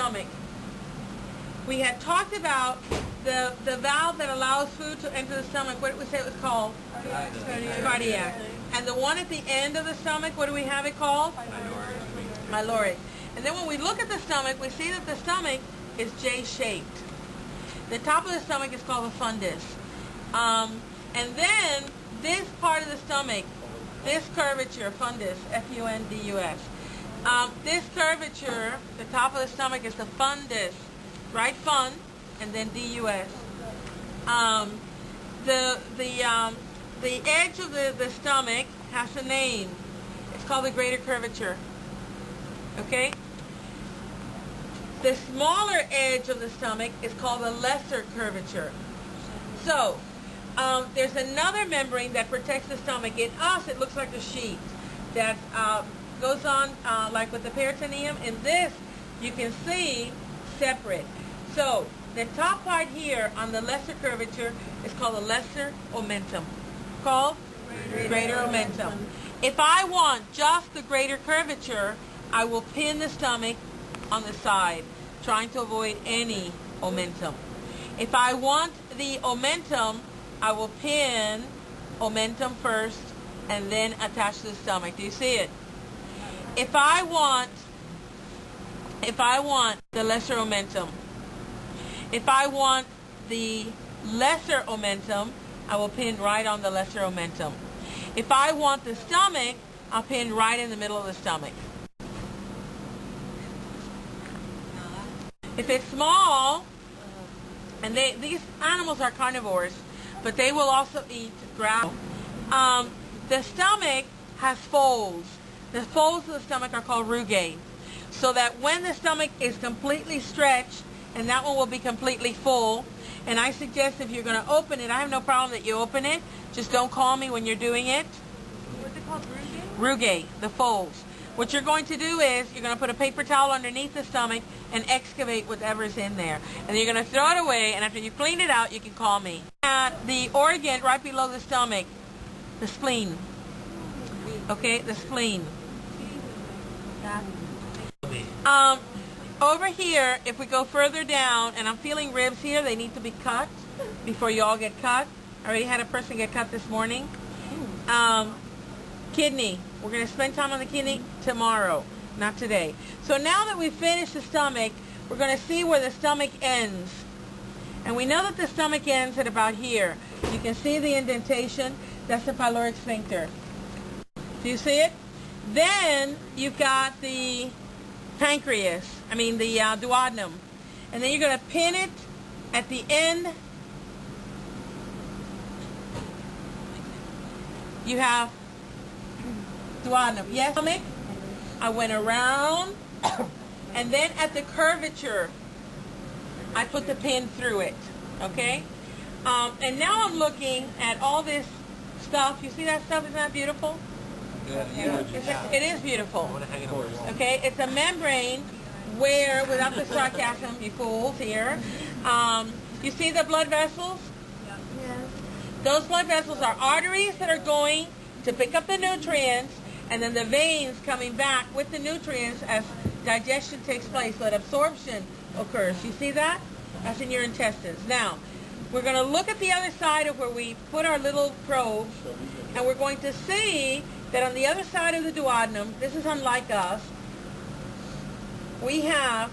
stomach. We had talked about the valve that allows food to enter the stomach. What did we say it was called? Cardiac. And the one at the end of the stomach, what do we have it called? Pyloric. And then when we look at the stomach, we see that the stomach is J-shaped. The top of the stomach is called the fundus. And then this part of the stomach, this curvature, fundus, F-U-N-D-U-S. This curvature, the top of the stomach is the fundus, right? Fun, and then D-U-S. The edge of the stomach has a name. It's called the greater curvature. Okay? The smaller edge of the stomach is called the lesser curvature. So, there's another membrane that protects the stomach. In us, it looks like a sheet that goes on like with the peritoneum. In this, you can see separate. So, the top part here on the lesser curvature is called the lesser omentum. Called greater omentum. If I want just the greater curvature, I will pin the stomach on the side, trying to avoid any omentum. If I want the omentum, I will pin omentum first and then attach to the stomach. Do you see it? If I want the lesser omentum, if I want the lesser omentum, I will pin right on the lesser omentum. If I want the stomach, I'll pin right in the middle of the stomach. If it's small, and these animals are carnivores, but they will also eat grass. The stomach has folds. The folds of the stomach are called rugae. So that when the stomach is completely stretched, and that one will be completely full, and I suggest if you're going to open it, I have no problem that you open it. Just don't call me when you're doing it. What's it called? Rugae, the folds. What you're going to do is you're going to put a paper towel underneath the stomach and excavate whatever's in there. And then you're going to throw it away, and after you clean it out, you can call me. The organ right below the stomach, the spleen. Okay, the spleen. Over here, if we go further down, and I'm feeling ribs here, they need to be cut before you all get cut. I already had a person get cut this morning. Kidney. We're going to spend time on the kidney tomorrow, not today. So now that we've finished the stomach, we're going to see where the stomach ends. And we know that the stomach ends at about here. You can see the indentation. That's the pyloric sphincter. Do you see it? Then you've got the pancreas, the duodenum. And then you're going to pin it at the end. You have duodenum. Yes, stomach. I went around, and then at the curvature, I put the pin through it. Okay? And now I'm looking at all this stuff. You see that stuff? Isn't that beautiful? Yeah. It is beautiful. Okay? It's a membrane where, without the sarcasm, you fools here, you see the blood vessels? Yes. Those blood vessels are arteries that are going to pick up the nutrients, and then the veins coming back with the nutrients as digestion takes place, so that absorption occurs. You see that? That's in your intestines. Now, we're going to look at the other side of where we put our little probes, and we're going to see that on the other side of the duodenum, this is unlike us, we have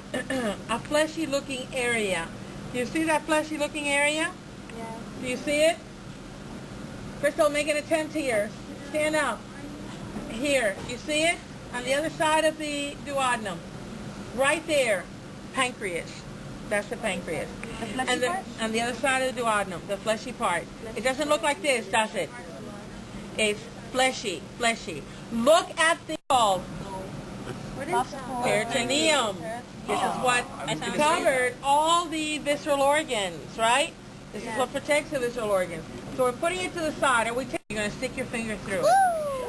a fleshy-looking area. Do you see that fleshy-looking area? Yeah. Do you see it? Crystal, make an attempt here. Stand up. Here. You see it? On the other side of the duodenum. Right there. Pancreas. That's the pancreas. The fleshy part? On the other side of the duodenum, the fleshy part. It doesn't look like this, does it? It's fleshy. Look at the wall. What is that? Peritoneum. This is what covered all the visceral organs, right? This is what protects the visceral organs. So we're putting it to the side. You're going to stick your finger through it.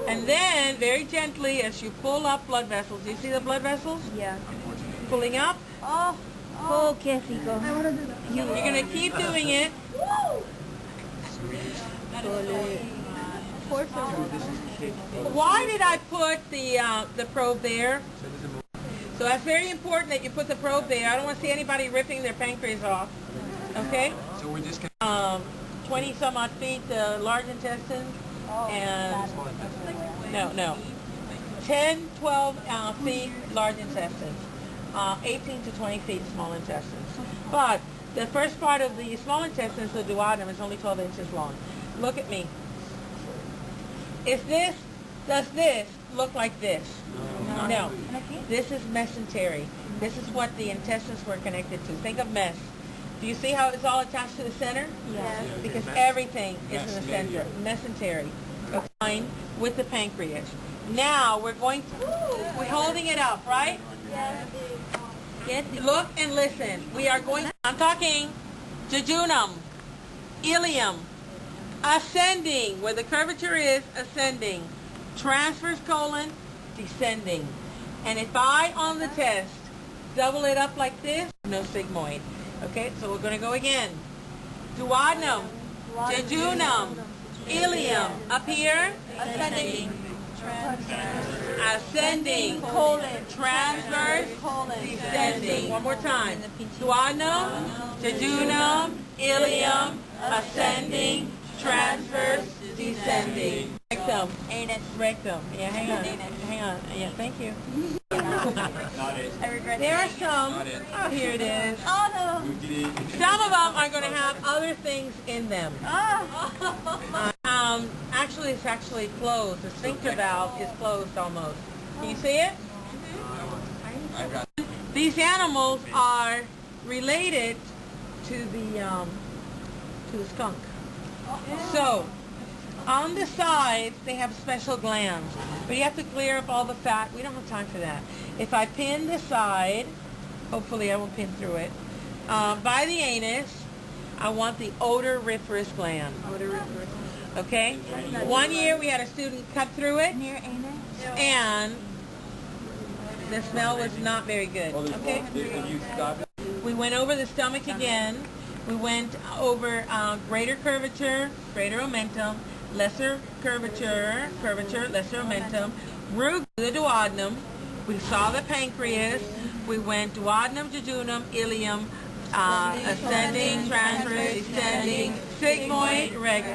And then, very gently, as you pull up blood vessels, do you see the blood vessels? Yeah. Pulling up. Oh, okay, Fico. I want to do that. You're going to keep doing it. Why did I put the probe there? So that's very important that you put the probe there. I don't want to see anybody ripping their pancreas off. Okay? So we're just 20 some odd feet, the large intestine, and no, 10, 12 feet large intestines, 18 to 20 feet small intestines. But the first part of the small intestines, the duodenum, is only 12 inches long. Look at me. Does this look like this? No. This is mesentery. This is what the intestines were connected to. Think of mess. Do you see how it's all attached to the center? Yes. Because everything is in the center. Mesentery. Fine with the pancreas. Now we're holding it up, right? Yes. Look and listen. I'm talking jejunum, ileum, ascending, where the curvature is, ascending, transverse colon, descending. And if I, on the test, double it up like this, no sigmoid. Okay, so we're going to go again. Duodenum, jejunum, ileum, up here, ascending, colon, transverse, descending. One more time. Duodenum, jejunum, ileum, ascending, transverse, descending. Rectum. Anus. Rectum. Yeah, hang on. Yeah, thank you. I regret There are some. Oh, here it is. Oh, no. Some of them are going to have other things in them. Actually, it's actually closed. The sphincter valve is closed almost. Can you see it? These animals are related to the skunk. So, on the sides, they have special glands. But you have to clear up all the fat. We don't have time for that. If I pin the side, hopefully I won't pin through it, by the anus, I want the odoriferous gland. Okay? 1 year we had a student cut through it, Near anus? and the smell was not very good. Okay? We went over the stomach again. We went over greater curvature, greater omentum, lesser curvature, lesser omentum, root the duodenum. We saw the pancreas. We went duodenum, jejunum, ileum, ascending, transverse, descending, sigmoid, rectum.